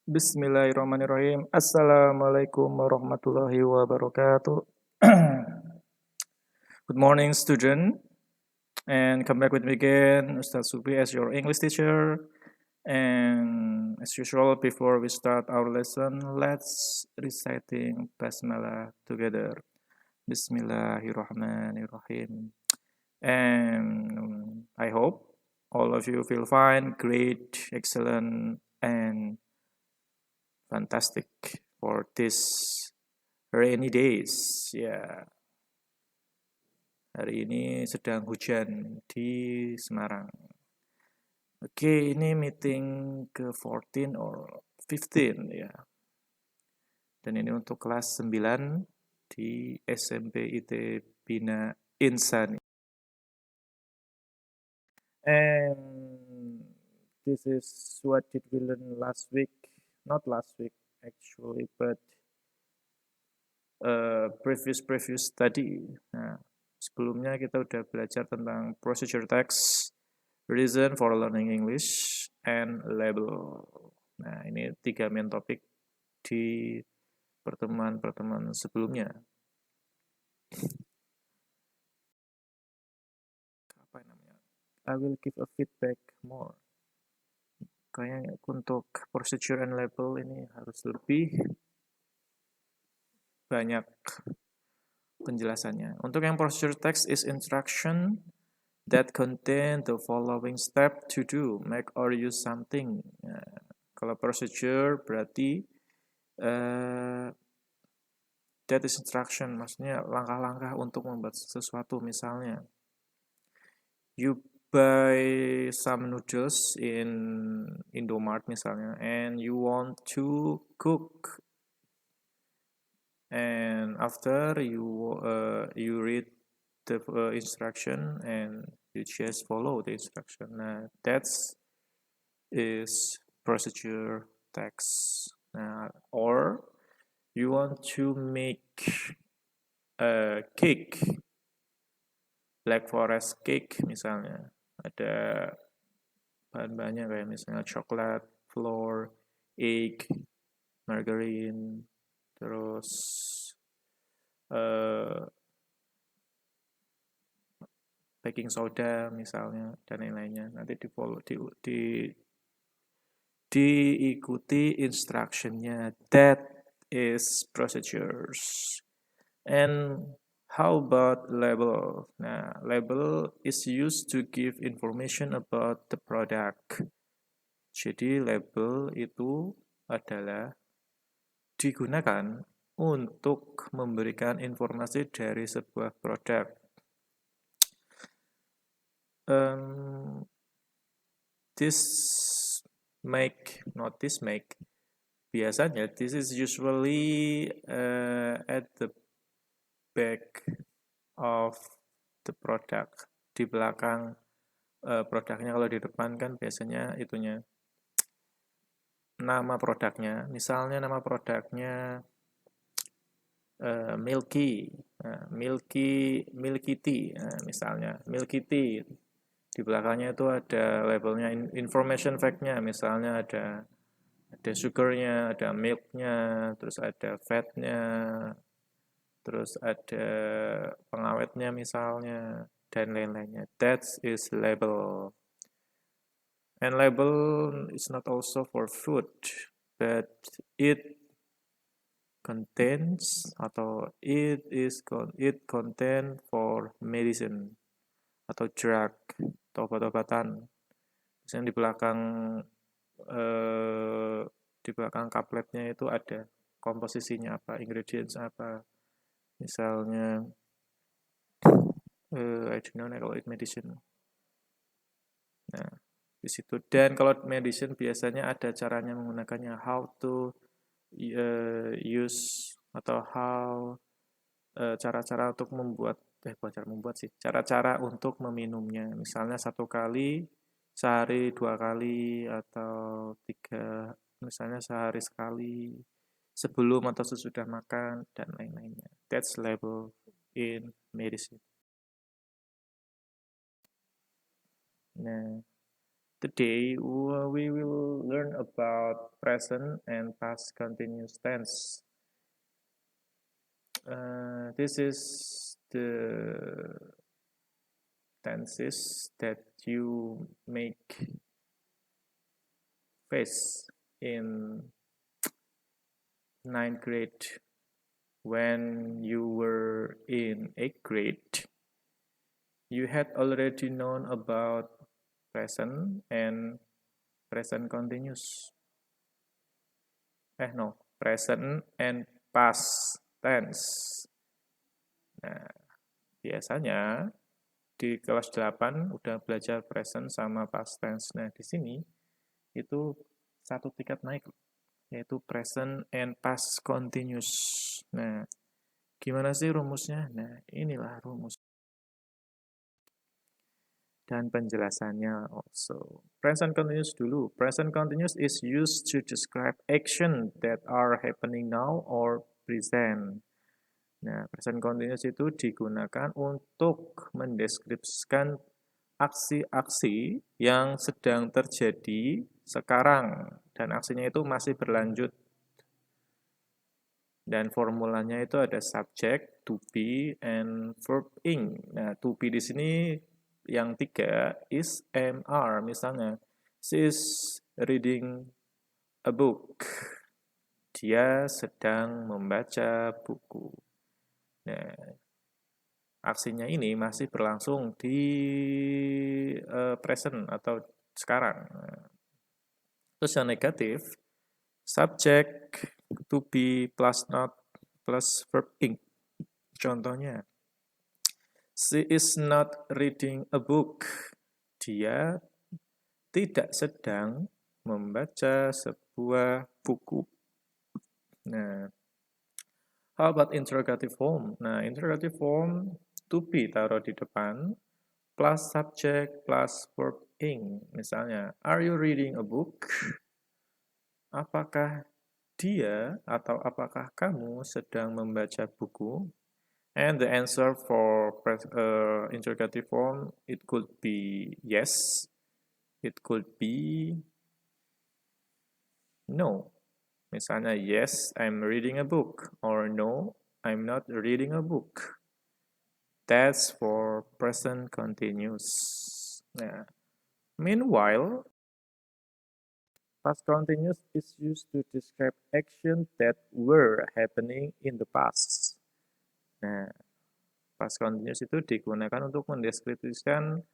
Bismillahirrahmanirrahim. Assalamualaikum warahmatullahi wabarakatuh. Good morning, student, and come back with me again, Ustaz Subi as your English teacher. And as usual, before we start our lesson, let's reciting Basmalah together. Bismillahirrahmanirrahim. And I hope all of you feel fine, great, excellent, and fantastic for this rainy days. Ya, hari ini sedang hujan di Semarang. Oke, ini meeting ke-14 or 15 ya. Dan ini untuk kelas 9 di SMP IT Bina Insani. And this is what did we learn last week? Not last week actually, but previous study. Nah, sebelumnya kita udah belajar tentang procedure text, reason for learning English, and label. Nah, ini 3 main topik di pertemuan-pertemuan sebelumnya. Apa namanya? I will give a feedback more. Kayaknya untuk procedure and label ini harus lebih banyak penjelasannya. Untuk yang procedure text is instruction that contain the following step to do, make or use something. Nah, kalau procedure berarti that is instruction, maksudnya langkah-langkah untuk membuat sesuatu. Misalnya, you buy some noodles in Indomart misalnya, and you want to cook. And after you read the instruction and you just follow the instruction. Nah, that's is procedure text. Nah, or you want to make a cake, Black Forest cake misalnya. Ada bahan-bahannya kayak misalnya coklat, flour, egg, margarine, terus baking soda misalnya dan lain-lainnya. Nanti diikuti instructionnya. That is procedures. And how about label? Nah, label is used to give information about the product. Jadi label itu adalah digunakan untuk memberikan informasi dari sebuah produk. Biasanya this is usually at the back of the product, di belakang produknya. Kalau di depan kan biasanya itunya nama produknya. Misalnya nama produknya Milky Tea, misalnya Milky Tea. Di belakangnya itu ada labelnya, information fact-nya, misalnya ada sugarnya, ada milk-nya, terus ada fat-nya, terus ada pengawetnya misalnya, dan lain-lainnya. That is label. And label is not also for food, but it contains atau it contain for medicine atau drug atau obat-obatan. Misalnya di belakang kapletnya itu ada komposisinya apa, ingredients apa. Misalnya I don't know kalau medicine. Nah, di situ. Dan kalau medicine biasanya ada caranya menggunakannya, how to use atau how cara-cara untuk membuat cara-cara untuk meminumnya. Misalnya 1 kali sehari, 2 kali, atau 3, misalnya sehari sekali, sebelum atau sesudah makan, dan lain-lainnya. That's label in medicine. Nah, today we will learn about present and past continuous tense. This is the tenses that you make face in 9th grade. When you were in 8th grade, you had already known about present and present continuous. Present and past tense. Nah, biasanya di kelas 8 udah belajar present sama past tense. Nah, di sini itu satu tingkat naik, yaitu present and past continuous. Nah, gimana sih rumusnya? Nah, inilah rumus. Dan penjelasannya also. Present continuous dulu. Present continuous is used to describe action that are happening now or present. Nah, present continuous itu digunakan untuk mendeskripsikan aksi-aksi yang sedang terjadi sekarang dan aksinya itu masih berlanjut. Dan formulanya itu ada subject, to be, and verb ing. Nah, to be di sini yang 3 is am, are. Misalnya, she is reading a book. Dia sedang membaca buku. Nah, aksinya ini masih berlangsung di present atau sekarang. Terus yang negatif, subject, to be plus not plus verb ing. Contohnya, she is not reading a book. Dia tidak sedang membaca sebuah buku. Nah, how about interrogative form? Nah, interrogative form to be taruh di depan plus subject plus verb ing. Misalnya, are you reading a book? Apakah dia atau apakah kamu sedang membaca buku? And the answer for interrogative form, it could be yes, it could be no. Misalnya, yes, I'm reading a book, or no, I'm not reading a book. That's for present continuous. Nah, meanwhile, past continuous is used to describe actions that were happening in the past. Nah, past continuous itu digunakan untuk mendeskripsikan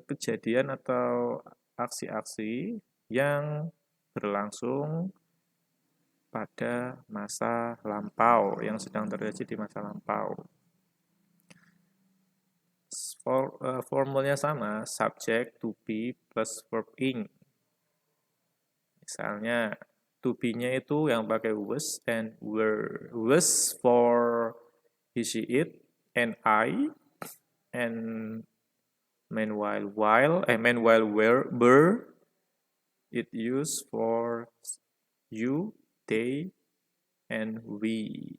kejadian atau aksi-aksi yang berlangsung pada masa lampau, yang sedang terjadi di masa lampau. Formulnya sama, subject, to be, plus verb ing. Misalnya, to be-nya itu yang pakai was and were. Was for he, she, it, and I, and meanwhile, were, it used for you, they, and we.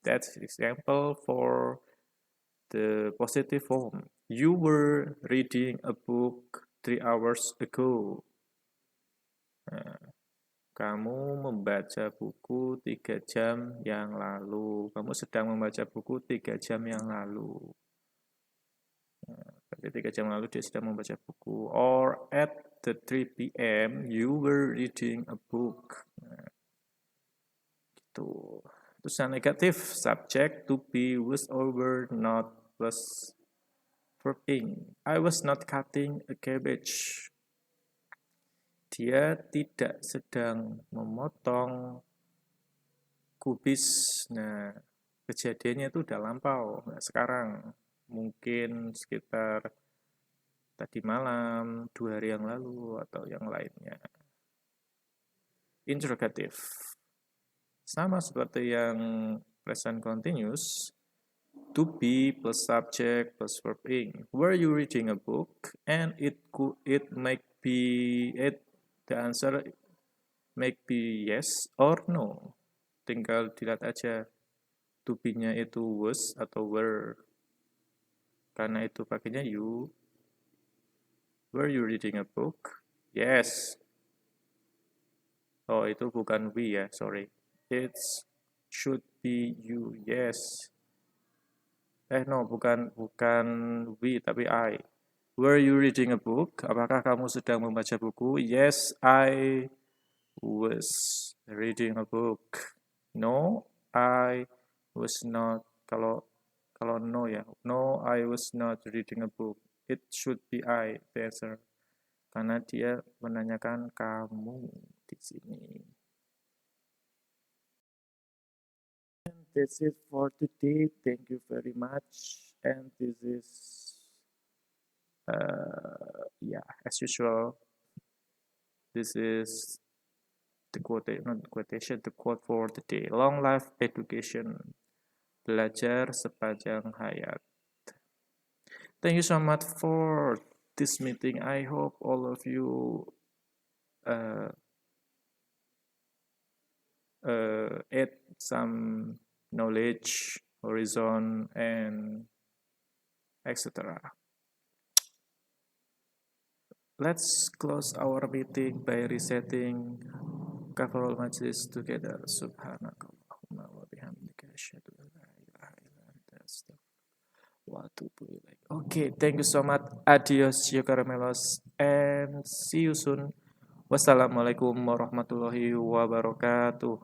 That's example for the positive form. You were reading a book 3 hours ago. Nah, kamu membaca buku 3 jam yang lalu. Kamu sedang membaca buku 3 jam yang lalu. Nah, berarti 3 jam lalu dia sedang membaca buku. Or at the 3 p.m. you were reading a book. Nah, gitu. Terus yang negatif, subject, to be, was, or were, not, plus verb ing. I was not cutting a cabbage. Dia tidak sedang memotong kubis. Nah, kejadiannya itu udah lampau. Nah, sekarang mungkin sekitar tadi malam, 2 hari yang lalu, atau yang lainnya. Interrogative. Sama seperti yang present continuous, to be plus subject plus verb ing. Were you reading a book? And the answer make be yes or no. Tinggal dilihat aja to be-nya itu was atau were. Karena itu pakainya you. Were you reading a book? Yes. Oh, itu bukan we ya, sorry. It should be you. Yes. No, bukan we, tapi I. Were you reading a book? Apakah kamu sedang membaca buku? Yes, I was reading a book. No, I was not. Kalau kalau no ya, no, I was not reading a book. It should be I, the answer. Karena dia menanyakan kamu di sini. That's it for today. Thank you very much. And this is, yeah, as usual, this is the quotation, the quote for the day. Long life education. Belajar sepanjang hayat. Thank you so much for this meeting. I hope all of you uh, add some knowledge, horizon, and etc. Let's close our meeting by resetting kafirul majlis together. Subhanakallahumma wa bihamdika asyhadu an la ilaha illa anta astaghfiruka wa atubu ilaik. Okay, thank you so much. Adios, you caramelos, and see you soon. Wassalamualaikum warahmatullahi wabarakatuh.